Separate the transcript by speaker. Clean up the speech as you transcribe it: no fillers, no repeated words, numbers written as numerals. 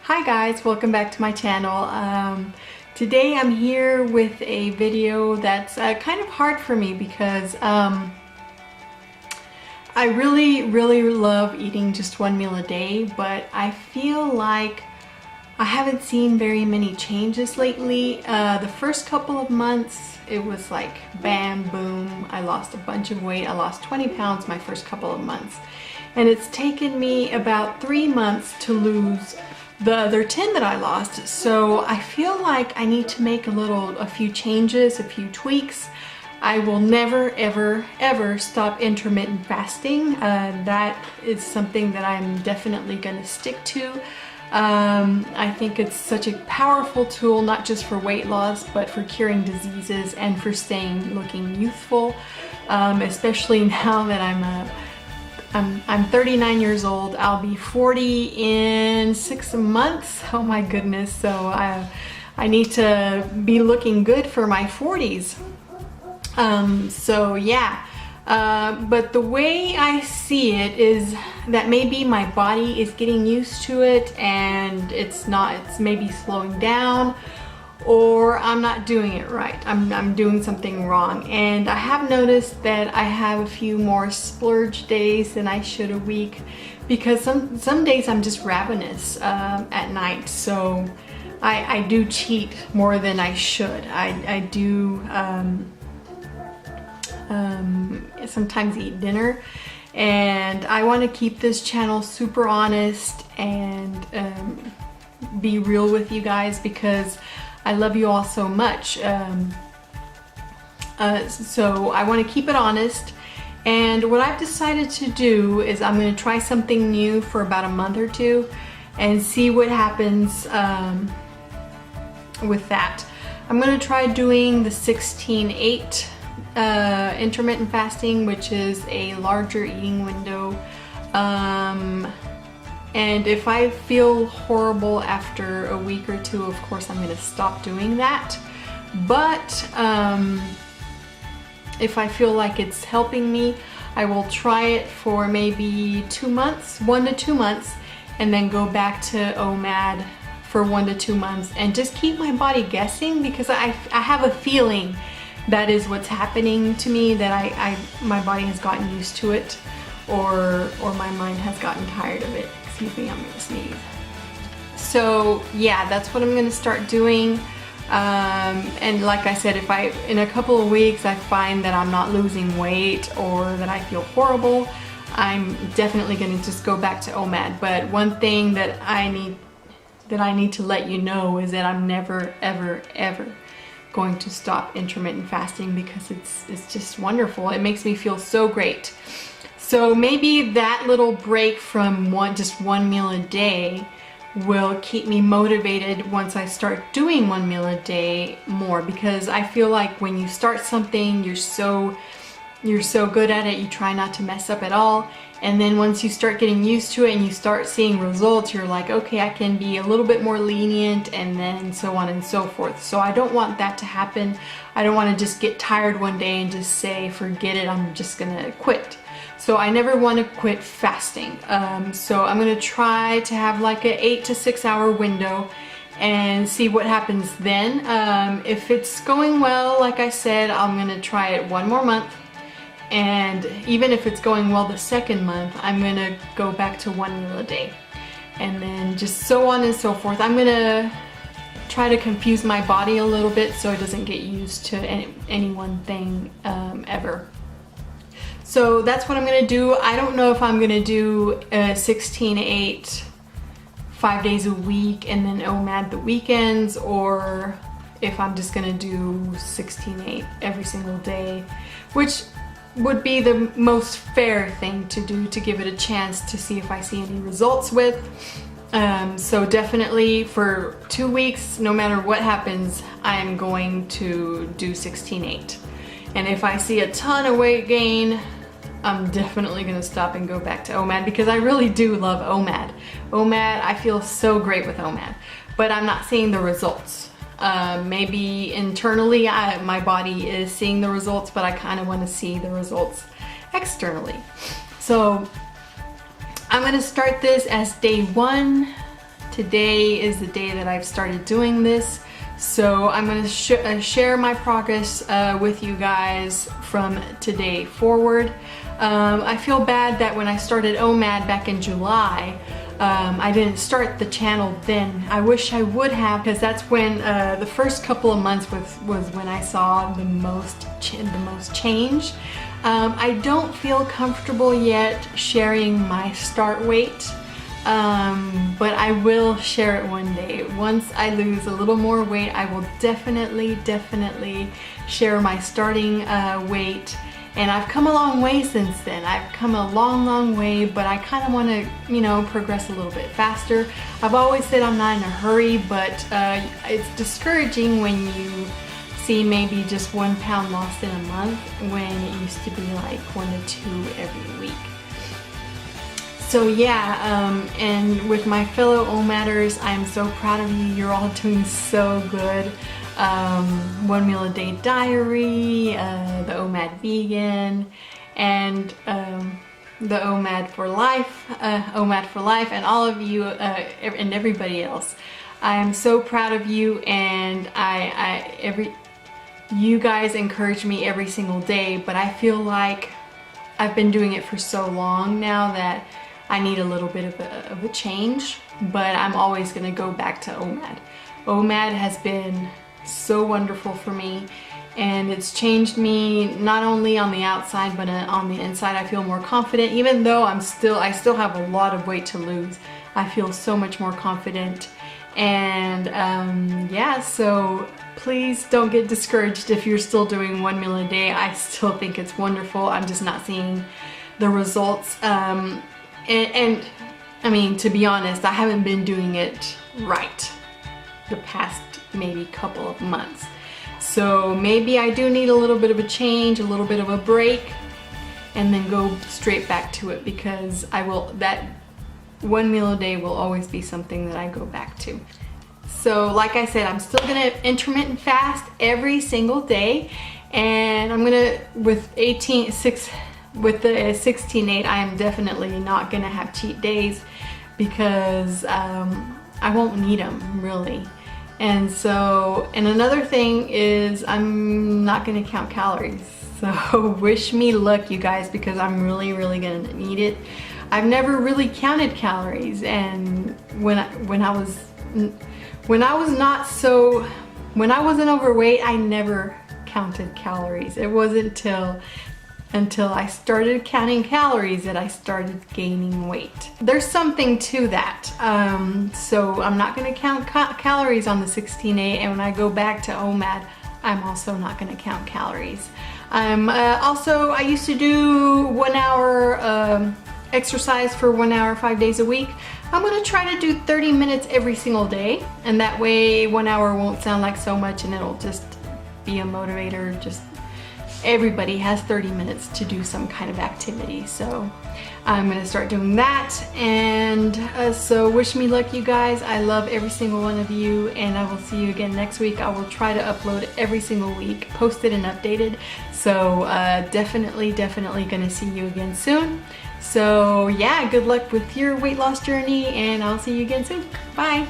Speaker 1: Hi guys, welcome back to my channel. Today I'm here with a video that's kind of hard for me because I really love eating just one meal a day, but I feel like I haven't seen very many changes lately. The first couple of months it was like bam boom, I lost a bunch of weight. I lost 20 pounds my first couple of months, and it's taken me about 3 months to lose the other 10 that I lost. So I feel like I need to make a few changes, a few tweaks. I will never ever stop intermittent fasting. That is something that I'm definitely going to stick to. I think it's such a powerful tool, not just for weight loss, but for curing diseases and for looking youthful, especially now that I'm 39 years old. I'll be 40 in 6 months. Oh my goodness. So I need to be looking good for my 40s. So yeah. But the way I see it is that maybe my body is getting used to it and it's maybe slowing down, or I'm not doing it right. I'm doing something wrong. And I have noticed that I have a few more splurge days than I should a week, because some days I'm just ravenous at night. So I do cheat more than I should. I do sometimes eat dinner, and I want to keep this channel super honest and be real with you guys, because I love you all so much. So I want to keep it honest, and what I've decided to do is I'm going to try something new for about a month or two and see what happens with that. I'm going to try doing the 16-8 intermittent fasting, which is a larger eating window. And if I feel horrible after a week or two, of course I'm going to stop doing that. But if I feel like it's helping me, I will try it for maybe 2 months, 1 to 2 months, and then go back to OMAD for 1 to 2 months and just keep my body guessing, because I have a feeling that is what's happening to me, that my body has gotten used to it, or my mind has gotten tired of it. Excuse me, I'm gonna sneeze. So yeah, that's what I'm gonna start doing. And like I said, if in a couple of weeks I find that I'm not losing weight or that I feel horrible, I'm definitely gonna just go back to OMAD. But one thing that I need to let you know is that I'm never ever going to stop intermittent fasting, because it's just wonderful. It makes me feel so great. So maybe that little break from just one meal a day will keep me motivated once I start doing 1 meal a day more, because I feel like when you start something, you're so good at it, you try not to mess up at all. And then once you start getting used to it and you start seeing results, you're like, okay, I can be a little bit more lenient, and then so on and so forth. So I don't want that to happen. I don't want to just get tired one day and just say, forget it, I'm just gonna quit. So I never want to quit fasting. So I'm gonna try to have like an 8 to 6 hour window and see what happens then. If it's going well, like I said, I'm gonna try it 1 more month. And even if it's going well the second month, I'm gonna go back to 1 meal a day, and then just so on and so forth. I'm gonna try to confuse my body a little bit so it doesn't get used to any one thing ever. So that's what I'm gonna do. I don't know if I'm gonna do a 16-8 5 days a week and then OMAD the weekends, or if I'm just gonna do 16-8 every single day, which would be the most fair thing to do, to give it a chance to see if I see any results with. So definitely for 2 weeks, no matter what happens, I'm going to do 16-8. And if I see a ton of weight gain, I'm definitely gonna stop and go back to OMAD, because I really do love OMAD. OMAD, I feel so great with OMAD, but I'm not seeing the results. Maybe internally my body is seeing the results, but I kind of want to see the results externally. So I'm going to start this as day 1 Today is the day that I've started doing this. So I'm going to share my progress with you guys from today forward. I feel bad that when I started OMAD back in July, I didn't start the channel then. I wish I would have, because that's when the first couple of months was when I saw the most change. I don't feel comfortable yet sharing my start weight, but I will share it one day. Once I lose a little more weight, I will definitely share my starting weight. And I've come a long way since then. I've come a long way, but I kind of want to, you know, progress a little bit faster. I've always said I'm not in a hurry, but it's discouraging when you see maybe just 1 pound lost in a month when it used to be like 1 to 2 every week. So yeah, and with my fellow OMADers, I'm so proud of you. You're all doing so good. 1 Meal a Day Diary, the OMAD Vegan, and the OMAD for Life, and all of you and everybody else. I am so proud of you, and you guys encourage me every single day, but I feel like I've been doing it for so long now that I need a little bit of a change, but I'm always going to go back to OMAD. OMAD has been so wonderful for me, and it's changed me not only on the outside but on the inside. I feel more confident, even though I still have a lot of weight to lose. I feel so much more confident, and yeah, so please don't get discouraged if you're still doing 1 meal a day. I still think it's wonderful. I'm just not seeing the results, and I mean, to be honest, I haven't been doing it right the past maybe couple of months. So maybe I do need a little bit of a change, a little bit of a break, and then go straight back to it, because that 1 meal a day will always be something that I go back to. So like I said, I'm still gonna intermittent fast every single day, and I'm gonna, with the 16/8, I am definitely not gonna have cheat days, because I won't need them really. And so, and another thing is I'm not gonna count calories. So wish me luck, you guys, because I'm really gonna need it. I've never really counted calories, and when I wasn't overweight, I never counted calories. It wasn't until I started counting calories that I started gaining weight. There's something to that. So I'm not gonna count calories on the 16/8, and when I go back to OMAD, I'm also not gonna count calories. I used to do 1 hour exercise for 1 hour, 5 days a week. I'm gonna try to do 30 minutes every single day, and that way 1 hour won't sound like so much, and it'll just be a motivator. Just everybody has 30 minutes to do some kind of activity, so I'm gonna start doing that. And so wish me luck, you guys. I love every single one of you, and I will see you again next week. I will try to upload every single week, posted and updated. So definitely gonna see you again soon. So yeah, good luck with your weight loss journey, and I'll see you again soon. Bye.